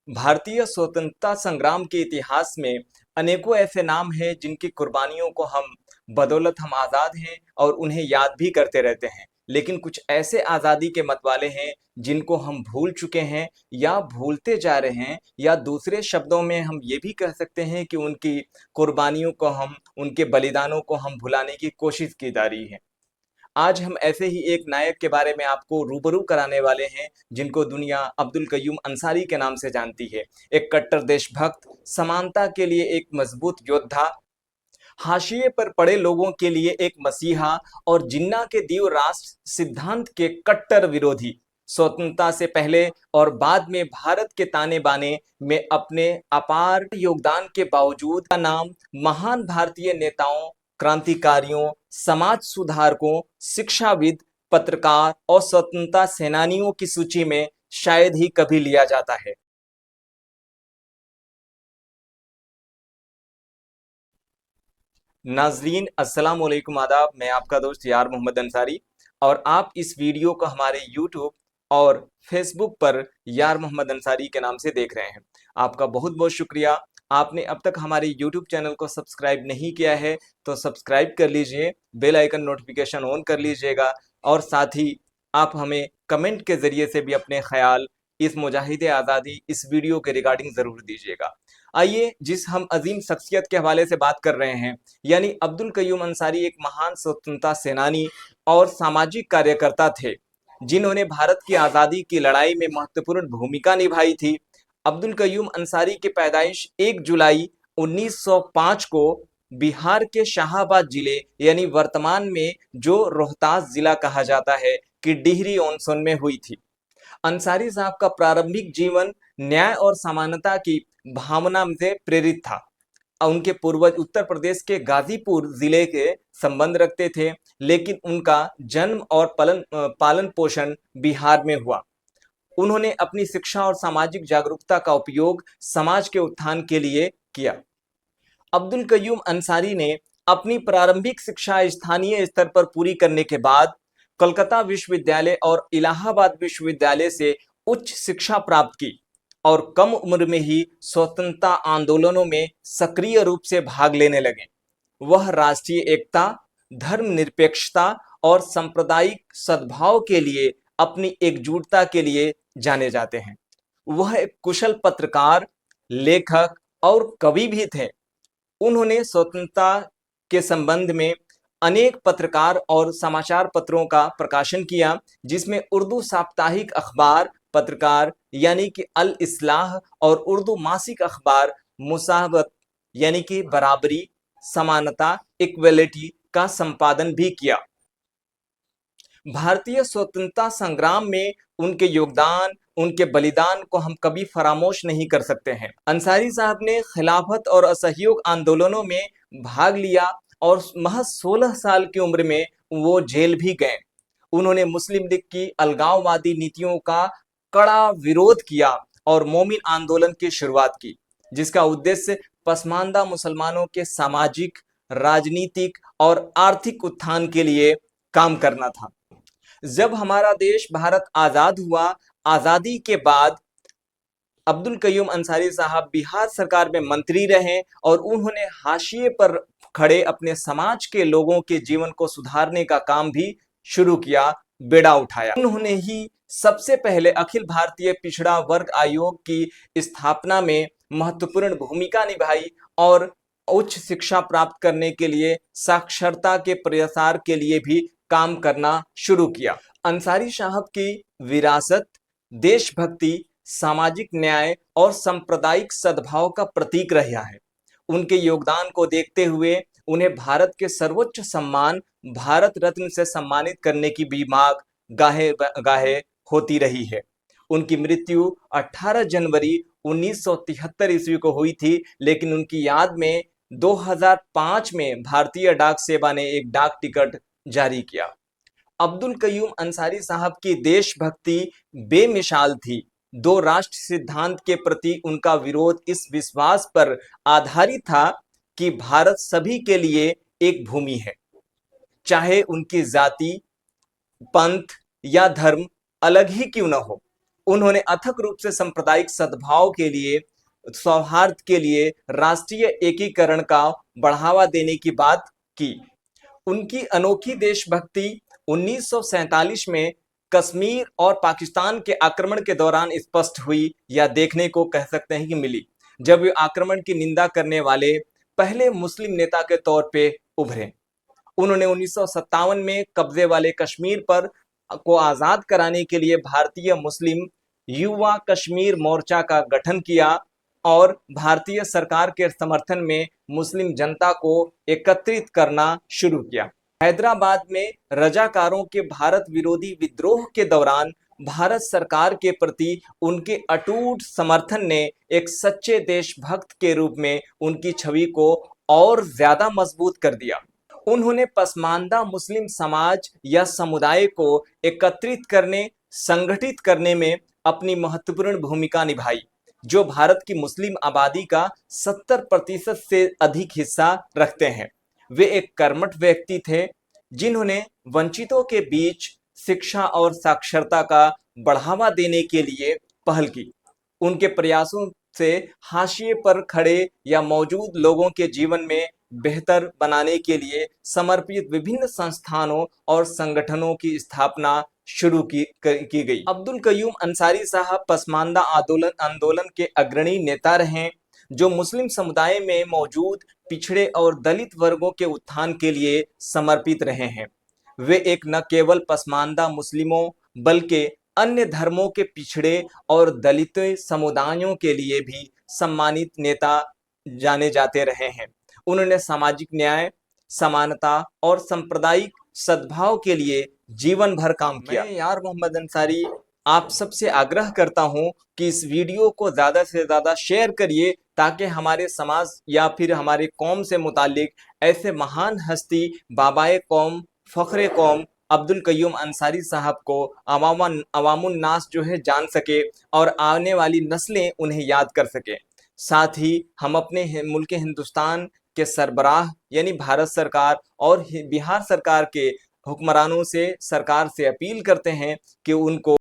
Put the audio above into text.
भारतीय स्वतंत्रता संग्राम के इतिहास में अनेकों ऐसे नाम हैं जिनकी कुर्बानियों को हम बदौलत हम आज़ाद हैं और उन्हें याद भी करते रहते हैं। लेकिन कुछ ऐसे आज़ादी के मतवाले हैं जिनको हम भूल चुके हैं या भूलते जा रहे हैं, या दूसरे शब्दों में हम ये भी कह सकते हैं कि उनकी कुर्बानियों को हम, उनके बलिदानों को हम भुलाने की कोशिश की जा रही है। आज हम ऐसे ही एक नायक के बारे में आपको रूबरू कराने वाले हैं जिनको दुनिया अब्दुल कयूम अंसारी के नाम से जानती है। एक कट्टर देशभक्त, समानता के लिए एक मजबूत योद्धा, हाशिए पर पड़े लोगों के लिए एक मसीहा और जिन्ना के दीव राष्ट्र सिद्धांत के कट्टर विरोधी। स्वतंत्रता से पहले और बाद में भारत के ताने बाने में अपने अपार योगदान के बावजूद का नाम महान भारतीय नेताओं, क्रांतिकारियों, समाज सुधारकों, शिक्षाविद, पत्रकार और स्वतंत्रता सेनानियों की सूची में शायद ही कभी लिया जाता है। नाजरीन अस्सलाम वालेकुम, आदाब। मैं आपका दोस्त यार मोहम्मद अंसारी और आप इस वीडियो को हमारे यूट्यूब और फेसबुक पर यार मोहम्मद अंसारी के नाम से देख रहे हैं। आपका बहुत बहुत शुक्रिया। आपने अब तक हमारे यूट्यूब चैनल को सब्सक्राइब नहीं किया है तो सब्सक्राइब कर लीजिए, बेल आइकन नोटिफिकेशन ऑन कर लीजिएगा और साथ ही आप हमें कमेंट के ज़रिए से भी अपने ख्याल इस मुजाहिद आज़ादी, इस वीडियो के रिगार्डिंग ज़रूर दीजिएगा। आइए जिस हम अजीम शख्सियत के हवाले से बात कर रहे हैं, यानी अब्दुल कयूम अंसारी एक महान स्वतंत्रता सेनानी और सामाजिक कार्यकर्ता थे जिन्होंने भारत की आज़ादी की लड़ाई में महत्वपूर्ण भूमिका निभाई थी। अब्दुल कयूम अंसारी की पैदाइश 1 जुलाई 1905 को बिहार के शाहाबाद जिले, यानी वर्तमान में जो रोहतास जिला कहा जाता है, कि डिहरी ऑन सोन में हुई थी। अंसारी साहब का प्रारंभिक जीवन न्याय और समानता की भावना से प्रेरित था। उनके पूर्वज उत्तर प्रदेश के गाजीपुर जिले के संबंध रखते थे, लेकिन उनका जन्म और पालन पोषण बिहार में हुआ। उन्होंने अपनी शिक्षा और सामाजिक जागरूकता का उपयोग समाज के उत्थान के लिए किया। अब्दुल कयूम अंसारी ने अपनी प्रारंभिक शिक्षा स्थानीय स्तर पर पूरी करने के बाद कलकत्ता विश्वविद्यालय और इलाहाबाद विश्वविद्यालय से उच्च शिक्षा प्राप्त की और कम उम्र में ही स्वतंत्रता आंदोलनों में सक्रिय रूप से भाग लेने लगे। वह राष्ट्रीय एकता, धर्मनिरपेक्षता और सांप्रदायिक सद्भाव के लिए अपनी एकजुटता के लिए जाने जाते हैं। वह एक कुशल पत्रकार, लेखक और कवि भी थे। उन्होंने स्वतंत्रता के संबंध में अनेक पत्रकार और समाचार पत्रों का प्रकाशन किया, जिसमें उर्दू साप्ताहिक अखबार पत्रकार यानी कि अल इस्लाह और उर्दू मासिक अखबार मुसाहबत यानी कि बराबरी, समानता, इक्वलिटी का संपादन भी किया। भारतीय स्वतंत्रता संग्राम में उनके योगदान, उनके बलिदान को हम कभी फरामोश नहीं कर सकते हैं। अंसारी साहब ने खिलाफत और असहयोग आंदोलनों में भाग लिया और महज 16 साल की उम्र में वो जेल भी गए। उन्होंने मुस्लिम लीग की अलगाववादी नीतियों का कड़ा विरोध किया और मोमिन आंदोलन की शुरुआत की, जिसका उद्देश्य पसमानदा मुसलमानों के सामाजिक, राजनीतिक और आर्थिक उत्थान के लिए काम करना था। जब हमारा देश भारत आजाद हुआ, आजादी के बाद अब्दुल कयूम अंसारी साहब बिहार सरकार में मंत्री रहे और उन्होंने हाशिए पर खड़े अपने समाज के लोगों के जीवन को सुधारने का काम भी शुरू किया, बेड़ा उठाया। उन्होंने ही सबसे पहले अखिल भारतीय पिछड़ा वर्ग आयोग की स्थापना में महत्वपूर्ण भूमिका निभाई और उच्च शिक्षा प्राप्त करने के लिए साक्षरता के प्रसार के लिए भी काम करना शुरू किया। अंसारी साहब की विरासत देशभक्ति, सामाजिक न्याय और सांप्रदायिक सद्भाव का प्रतीक रहा है। उनके योगदान को देखते हुए उन्हें भारत के सर्वोच्च सम्मान भारत रत्न से सम्मानित करने की भी मांग गाहे गाहे होती रही है। उनकी मृत्यु 18 जनवरी 1973 ईस्वी को हुई थी, लेकिन उनकी याद में 2005 में भारतीय डाक सेवा ने एक डाक टिकट जारी किया। अब्दुल कयूम अंसारी साहब की देशभक्ति बेमिसाल थी। दो राष्ट्र सिद्धांत के प्रति उनका विरोध इस विश्वास पर आधारित था कि भारत सभी के लिए एक भूमि है, चाहे उनकी जाति, पंथ या धर्म अलग ही क्यों न हो। उन्होंने अथक रूप से सांप्रदायिक सद्भाव के लिए, सौहार्द के लिए, राष्ट्रीय एकीकरण का बढ़ावा देने की बात की। उनकी अनोखी देशभक्ति 1947 में कश्मीर और पाकिस्तान के आक्रमण के दौरान स्पष्ट हुई, या देखने को कह सकते हैं कि मिली, जब वे आक्रमण की निंदा करने वाले पहले मुस्लिम नेता के तौर पे उभरे। उन्होंने 1957 में कब्जे वाले कश्मीर पर को आजाद कराने के लिए भारतीय मुस्लिम युवा कश्मीर मोर्चा का गठन किया और भारतीय सरकार के समर्थन में मुस्लिम जनता को एकत्रित करना शुरू किया। हैदराबाद में रजाकारों के भारत विरोधी विद्रोह के दौरान भारत सरकार के प्रति उनके अटूट समर्थन ने एक सच्चे देशभक्त के रूप में उनकी छवि को और ज्यादा मजबूत कर दिया। उन्होंने पसमानदा मुस्लिम समाज या समुदाय को एकत्रित करने, संगठित करने में अपनी महत्वपूर्ण भूमिका निभाई, जो भारत की मुस्लिम आबादी का 70% से अधिक हिस्सा रखते हैं। वे एक कर्मठ व्यक्ति थे जिन्होंने वंचितों के बीच शिक्षा और साक्षरता का बढ़ावा देने के लिए पहल की। उनके प्रयासों से हाशिए पर खड़े या मौजूद लोगों के जीवन में बेहतर बनाने के लिए समर्पित विभिन्न संस्थानों और संगठनों की स्थापना शुरू की गई। अब्दुल कयूम अंसारी साहब पसमानदा आंदोलन के अग्रणी नेता रहे, जो मुस्लिम समुदाय में मौजूद पिछड़े और दलित वर्गों के उत्थान के लिए समर्पित रहे हैं। वे एक न केवल पसमानदा मुस्लिमों बल्कि अन्य धर्मों के पिछड़े और दलित समुदायों के लिए भी सम्मानित नेता जाने जाते रहे हैं। उन्होंने सामाजिक न्याय, समानता और सांप्रदायिक सद्भाव के लिए जीवन भर काम किया। मैं यार मोहम्मद अंसारी आप सबसे आग्रह करता हूं कि इस वीडियो को ज्यादा से ज्यादा शेयर करिए, ताकि हमारे समाज या फिर हमारे कौम से मुतालिक ऐसे महान हस्ती बाबाए कौम, फखरे कौम अब्दुल कयूम अंसारी साहब को अवामुन नास जो है जान सके और आने वाली नस्लें उन्हें याद कर सके। साथ ही हम अपने मुल्क हिंदुस्तान के सरबराह यानी भारत सरकार और बिहार सरकार के हुक्मरानों से, सरकार से अपील करते हैं कि उनको